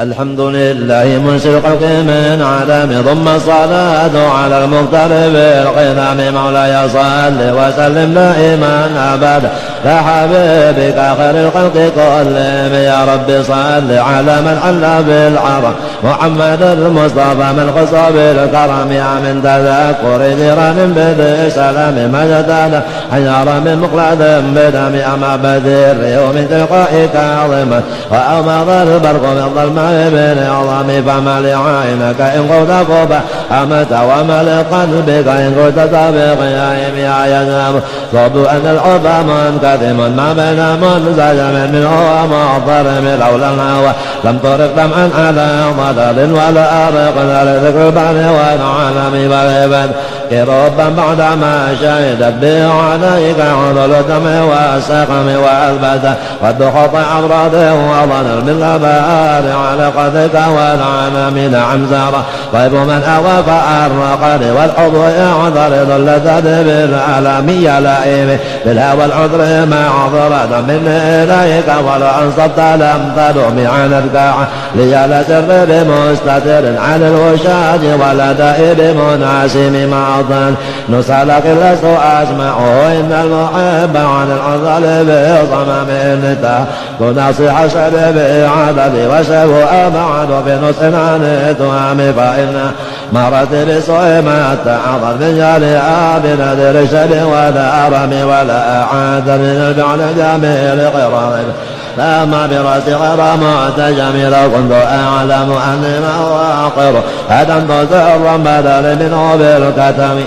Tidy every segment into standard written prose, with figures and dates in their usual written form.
الحمد لله منشئ الخلق من عدم ثم الصلاة على المقترب القدام مولاي صل وسلم دائما أبدا لا حبيبك خير الخلق كلهم يا رب صل على من حل بالعرى محمد المصطفى من خص بالكرم يا من تذكر جيران بذي سلام مجدنا حيار من مقلد بدم أما بدر ومن تلقائك عظما وأمض البرق من ظلمه من عظم فما لعينك إن قلت قبا أمت وما لقلبك إن قلت سابق يا ينام صب أن الحب منكتم ما بين منسجم منه ومعطرم لولا الهوى لم طرق دمعا على ضلال ولا أرق ذكر البحر والعالم والعباد كربا بعدما شهدت به عليك عضل الدم والسقم والبدن والدخط أمراض وظن بالغبار على قدك والعالم نعم زارة طيب من أغى فأرقني والحب يعذر اللذات بالعالمية لائمه بالهوى العذر معذرة مني إليك ولا أنصبت لم تدعمي عن الكاعة ليال سر بمستتر عن الوشاج ولا دائب مناسم معضل نسألك لست أسمعه إن المحب عن العذل بصمم النتا تنصح شبابي عددي وشبه أبعد بنصح عن التهم فإن مرت بسوء ما تعظم من جالي بنذر شبه ولا أرمي ولا أعاد من الفعل جميل قرار لما برأسي غير معتجم لو كنت أعلم أني ما أواقر هدمت سرا بدل منه بالكتم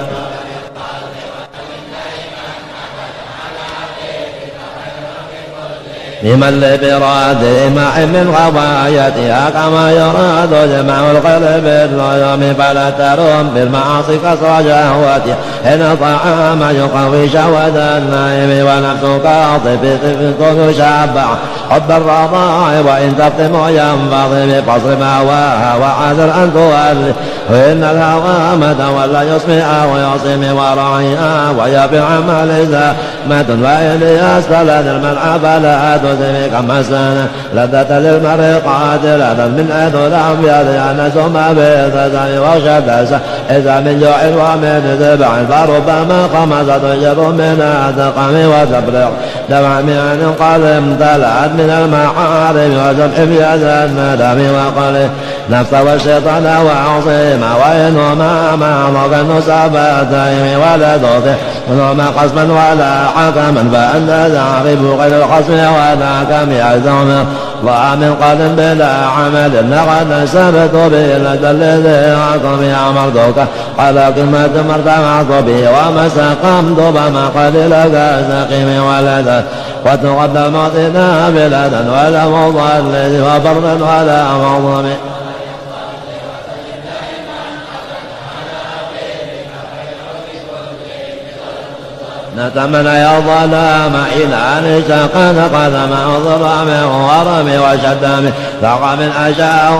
لمن لبراد مع من غوايتها كما يراد جمع القلب بالنيوم فلا تروم بالمعاصي كسر شهوتها إن طعام يقوي شهوة النائم ونفسك طفل شابع حب الرضاع وإن تفتم ينبغي بقصر مهواها وعذر أن تولي وإن الهوى متى ولا يسمع ويصم ورعيها ويبيع عمل زهمة وإن يستلذ الملعب فلا تسمي كما سنة لذة للمرء قاتلة من أذ الأبيض ينس ما بيتسم وشدس إذا من جوع ومن ذبع فربما خمسة تجر من أدقم وتبرع دمع من قلب امتلأت من المعارف وزمح بيد الندم وقله نفس والشيطان وعصيما وإنهما معظم النسبتين ولا تطع منهما قسما ولا حكما فأنت تعرف غير الخصم ولا كم يعزم الله من قلب بلا عمل لقد نسبت به لدى الذي عقم أمرتك قال كلمة مرتفعت به وما سقمت بما قد لك سقيم ولدا وتقدم معطينا بلدا ولا مضل وبردا ولا مظلم نتمنى يا ظلام إلى أن سقط قدم ظلام ورمي وشدام ثق من أشاء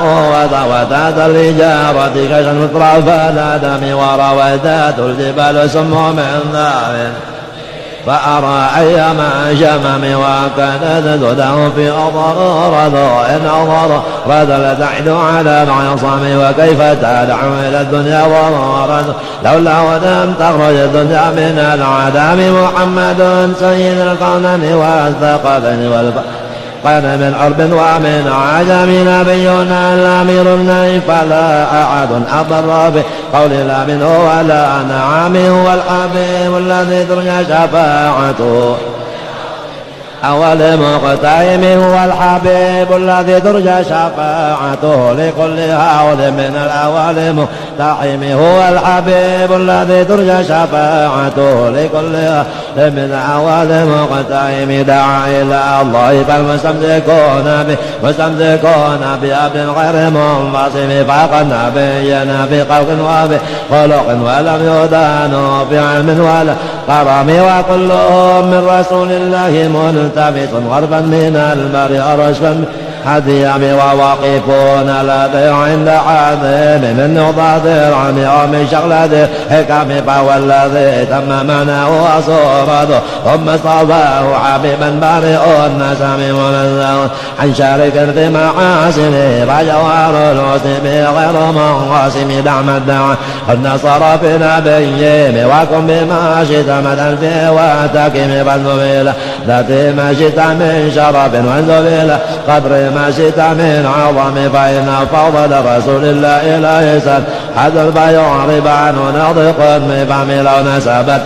وذات الإجارة كشف مطرف الأدم ورويدات الجبال سم من ذاب فأرى أيما شمم وكانت تدعو في أضرار إن أضر رذل تعد على العصام وكيف تدعو إلى الدنيا ورد لولا ولم تخرج الدنيا من العدم محمد سيد القرنين والثقلين والبحر قال من عرب ومن عجم نبينا الأمير النبي فلا أحد أضر بقول لا منه ولا نعم هو الحبيب الذي ترجى شفاعته أول مقتيم هو الحبيب الذي ترجى شفاعته لكل هول من الأول مقتحم هو الحبيب الذي ترجى شفاعته لكل هول من الأول مقتحم دعا إلى الله فالمستمسكون بأمر غير منفصم فقد نبينا في خلق وبخلق ولم يدانوا في علم ولا كرم وكلهم من رسول الله ملتمس غربا من البر أرشفا الديام وواقفون الذي عند حاضر من نقطة عن يوم شغلته حكم فوالذي تم معناه وصورته ثم اصطفاه حبيبا بارئ النسم منزه عن شارك في محاسنه فجوار الحسن غير منقسم دعم الدعاء النصر في نبيه وكن بما شئت مدى فيه واتكم فالنبيل ذاتي ما شئت من شرف وانزبيل قدر ما شئت من عظم فإن فضل رسول الله لا يسأل حتى فيعرب عنه ناطق بفهم لو نسبت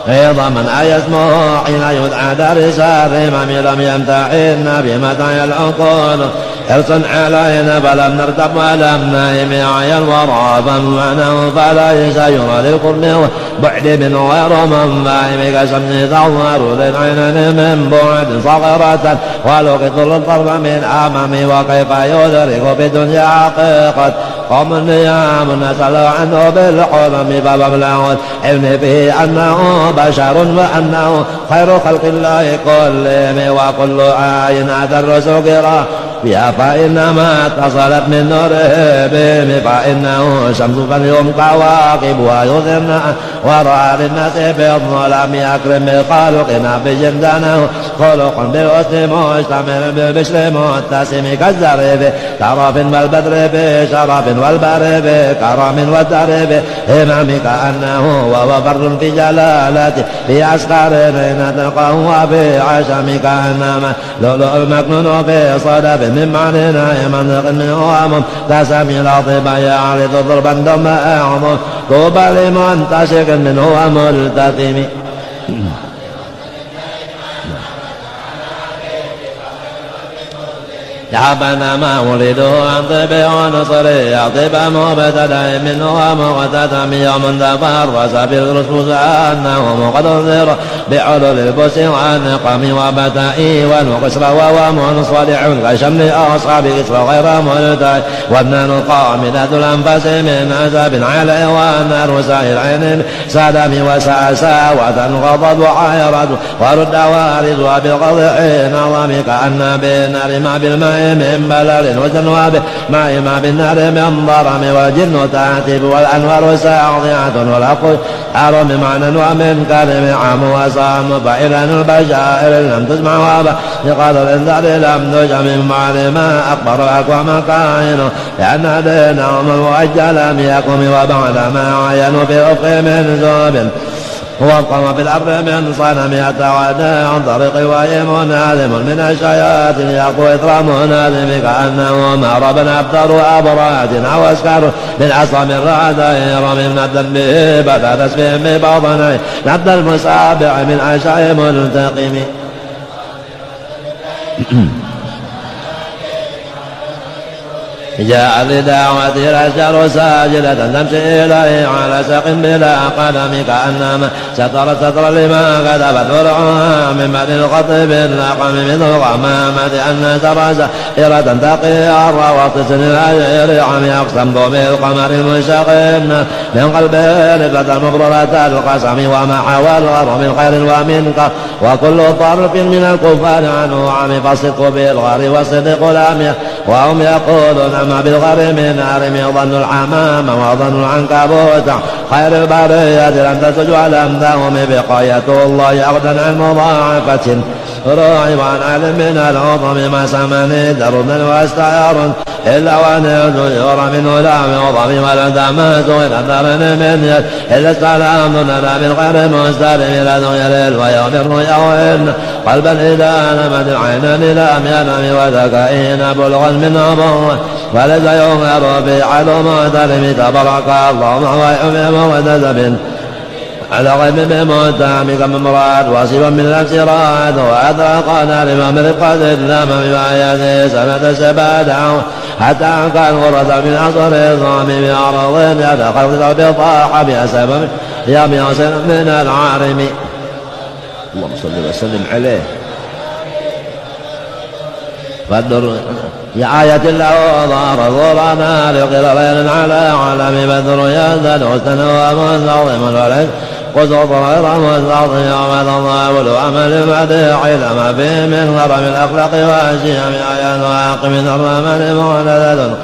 أيضا من يسمع حين يدعى درس الرمم لم يمتحن بمتع العقول حرص علينا فلم نرتب ولم نهم عين الورى فمعناه فليس يرى للقرب بعد من غير منفهم كشمس تظهر للعينين من بعد صغيرة ولقط الطرف من أمامي وكيف يدرك في الدنيا حقيقة قوم النيام نسأل عنه بالحلم فمبلغ العلم فيه أنه بشر وأنه خير خلق الله كلهم وكل عين أدرس قراء بها فإنما اتصلت من نوره بهم فإنه شمس فاليوم كواكبها يظهرن وراء للناس في الظلام أكرم بخالقنا بجندانه خلق بالحسن مشتمل بالبشر متسم كالزريب كرف والبدر بشرف والبر بكرم والدر بإمام كأنه وهو فرد في جلالته في عسكر بين تلقاه وفي عشم كأنما لؤلؤ المكنون في صدف من معنى منطق منه مبتسم لطيبا يعرض ضربا دم أعظم طوبى لمنتشق منه وملتثم يحبنا ما ولدوا عن طب ونصري طب مبتدأ منه ومغتتم يوم تفرس بالرسوس أنه قد انذر بعلل البس والنقم وبتائي والقشر وهو منصلح كشمل أصحاب قشر غير ملتاي والنار قامدة الأنفس من عذاب عليه والنار سائل عين سدم وساسا وتنغضت وعيرت ورد واردها بالقضع نظم كأن بالنار ما بالماء من بلل وزنواب ما بالنار من ضرم والجن تعتب والأنوار ساعضعة والعقل حرم معنى ومن كلم عام وصام فإذا البشائر لم تسمع وابا لقد الإنذار لم تجع من بعد ما أكبر الأقوام كائن لأن دينهم المؤجل لم يكن وبعد ما عينوا في أفق من زوب وقام في الأرض من صنم يتعدى عن طريق وهي منادم من الشياطين يقوى إطرام منادم كأنه مهرب أبتر أبراد أو أسكر من عصام الرعدين من الذنب بدا تسبيح ببطني نبد المسابع من عشاء ملتقم جاء لدعوة الأشجار ساجدة تمشي إليه على ساق بلا قدم كأنما ستر لما كتبت فرعها من بعد الخطب النقم مثل غمامة أن ترى سائرة تقي الرواسس الأجير عم يقسم بالقمر المشقين من قلبه نفلة مبررة القسم وما حوى الغر من خير ومنكر وكل طرف من الكفار عنه عم فالصدق بالغر والصدق لم وهم يقولون ما بالغر من نار يظن الحمام وظن العنكبوت خير البرية لم تسج ولم تهم بقاية الله أغدا عن مضاعفة راعي عن علم من العظم ما سمني درد واستعار إلا وأن يرى منه لا يوضم ولا دمات إلى درن من يد إلا السلام لنا بالغير مستلم إلى ذيل ويغفر وإن قلبا إذا نمت العين لم ينم وذكائين بلغا من أمر وليس يغفر في عدو معتلم تبرك اللهم ويحمم وتزبن على غيب بمتام كم مراد واصبا من الأبصرات وأدرقنا لما من رفقة الدم بآياته سنة سبادعه حتى كان غرة من أصر الظام بأرض يدخل بطاح بأسبب يبيص من العارم اللهم صل وسلم عليه فالدر يا آية الله ظهر ظلنا لقل ليل على عالم بدر يزداد حسنا ومنظم الولد قصوط غير مستطيع ومن الله ولو عمل مديح إلى ما فيه من غرم الأخلاق وأشياء من آيات وعاقب الرحمن مولد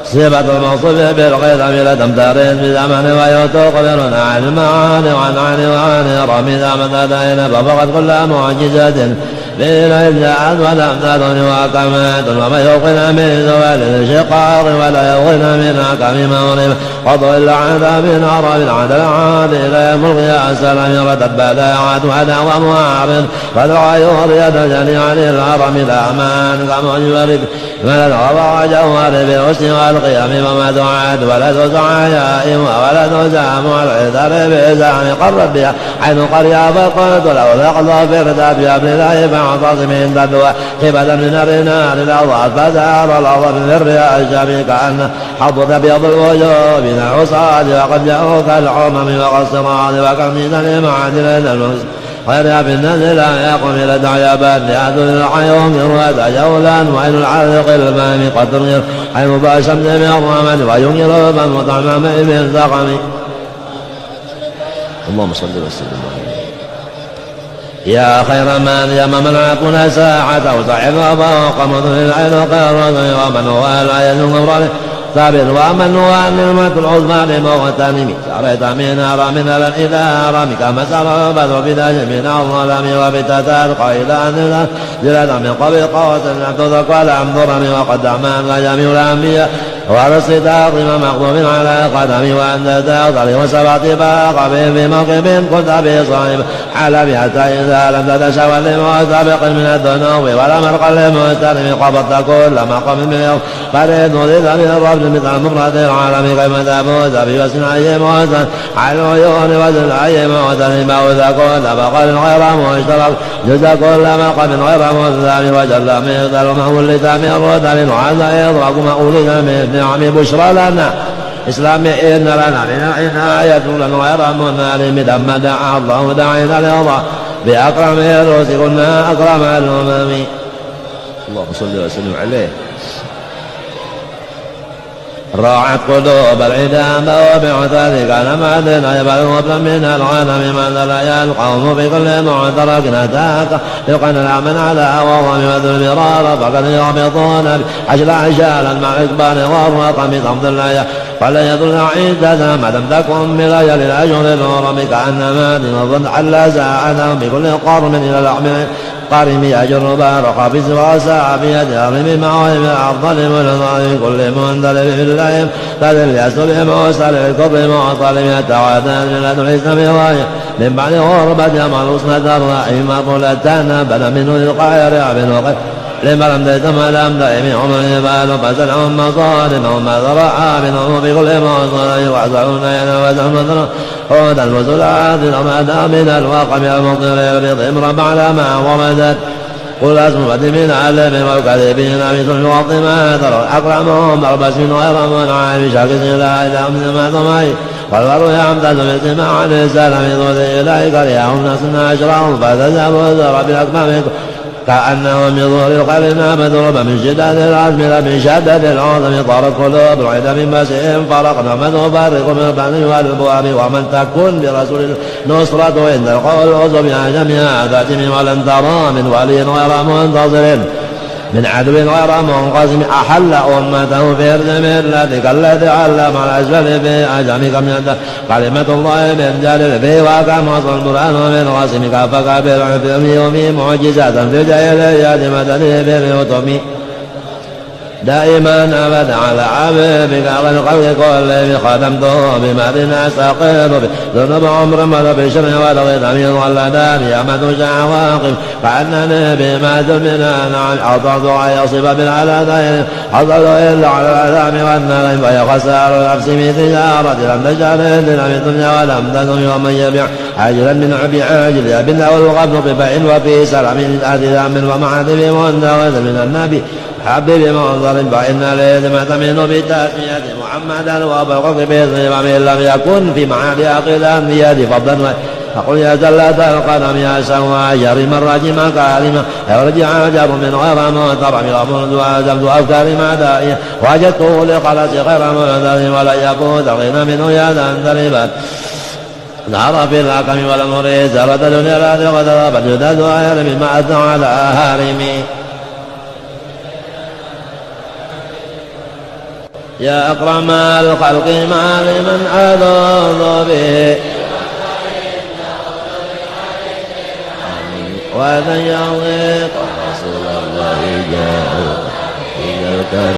صفة الموصوف بالقدم لتمترين بزمن ويتخبرنا عن المعاني وعن عن وعن رمي متدين ففقد كل معجزة بإلى جاءت ولم تدن وكمات وما يوقن من زوال الشقاق ولا يوقن من حكم مغرب وضل عذاب عرب العدل عاد إلى يوم القيامة السلام ردت بداعات وعدا ومعارض فالعيور يتجلي عن الهرم الأمان كمعجب من الغضاء جوار بالحسن والقيام وما دعات ولا تسعى يائم ولا تزام والعذر بإزام قرب بها عين قرية فقلت لو ذقض في رداب ابن الله فاعتصم عند الدواء خيبة من الرنان الأضعاف فزار الأرض من الرياء الشبي كأن حضت بيض الوجوه من العصاد وقد جاءوك العمم وقصران وكم المعادل المسلم غيرها في النزل لا يقوم إلى دعيابات لأدل الحيوم يروى جولا وعين العلق المام قد تنغر حي مباشم من الرحمن وينكر من مطعم من سقم. اللهم صل وسلم يا خير من يمم العقل ساعة وصعب وفوق مضر العين قرر ومن هو لا يزن ثابت ومن هو النعمة العظمى لمغتنم سريت من هرم إلى هرمك مسر بدر بداج من الظلم وبتتلقى إلى أن جلد من قبل قوة لم تذق ولم ضرم وقد أمان جميع الأنبياء وعلى الصداق مغضوب على قدم وأنت تغضل وسبعت باق بهم في موقف كنت به صاحب على بحتى إذا لم تتشاور لمسابق من الذنوب ولا مرقى لمستلم قبضت كل مقام من فريد نضيد من الرب مثل مفرد العالم كما تفوز في وسنعي موسى على العيون وزنعي موسى موسى كل بقل غير مشترك جزء كل مقام غير مذاب وجل مقدر مولد من الردل وعزى يضرب مولد من نعم بشرى لنا إسلام إن لنا عناية لنا غير منال مدام دعا الله دعينا لله بأكرم الرسل كنا أكرم الأمم. اللهم صل وسلم عليه. راعت قلوب العدام وبعث كان معدنا يبعث وابلا من الغنم من لا القوم في كل معترك نتاك يقن العمل على وضم مثل المرار فقد يغمطون عجل عجالا مع إقبال والرقم ضمد الله فلا يدل عدة ما لم تكن بليل الأجر الهرم كأنما دين حل ساعة بكل قرم إلى الأحمر قارم يجر بارق في سواسع بيد أرم معهم أفضل من كل منذل في الله فذل يسلم وسل الكبر معطل يتعادل من لدن الإسلام غاية من بعد غربة جمال أسند الرحيم قلتنا بل منه القاهر عبد وقت لما لم تتم لم دائم عمر يبال فسلعهم مصالم وما ذرعا منهم بكل مصالي وعزعون ينوزهم مصر عودا وسلعات وما من الواقم المطر بضم رب على ما ومدت قل أسمت من علم والكذبين مثل وطما ترى أكرمهم أربس من غير منعم شاكس لا إله من ما ثمي والبر يعمدد باجتماع السلام ذو إليك ليهم ناس أشرهم فتذهبوا ذر بالأكمام كأنهم يظهر القرن مذرب من شدة العزم من شدة العظم طارت قلوب العيد من مسهم فرقنا من نفرق من البن والبواب ومن تكن برسول النصرة إن القول عزب يا جميع ذاتهم ولن ترى من ولي غير منتصر من عدو غير منقسم أحل أمته في أرض ملتك الذي علم على أسفل في أجمك من كلمة الله من جلل فيه وكم وصل القرآن من رسمك فكبر في يومي معجزات في الجاهلية مدني في اليتم دائما أبدا على حبيبك والخلق كله خدمته بمال أستقر ذنوب عمر مر بشر والغنم واللدان يمد شعواقب فأنني بما ذنبنا أعطت يصب بالعلادين حصل إلا على العذاب والنغم ويخسر نفسي في تجارة لم تجعل لنا من الدنيا ولم تكن ومن يبيع عاجلا من عبي عاجل يبنى والغبن ببيع وفي سلام الأذى ومعذب منذ من النبي حبيب منظر فإن الإثم تمن بتسمية محمدا وبالقصد باسم من لم يكن في معاد عقل أنبياء فضلا فقل يا زلة القدم يا سواء جرم الرجم كارما يرجع جر من غير مهترم يغفرد وأزمت أفكار معدائية وجدته لقلس غير مهترم ولا يكون غنى منه يدا تربا ظهر في الحكم والأمر زارة دنيا لا وذهب الجداد وعيال مما أثنى على هارمي يا أكرم الخلق ما لمن أذن به وذن يضيق رسول الله جاء إلى الكريم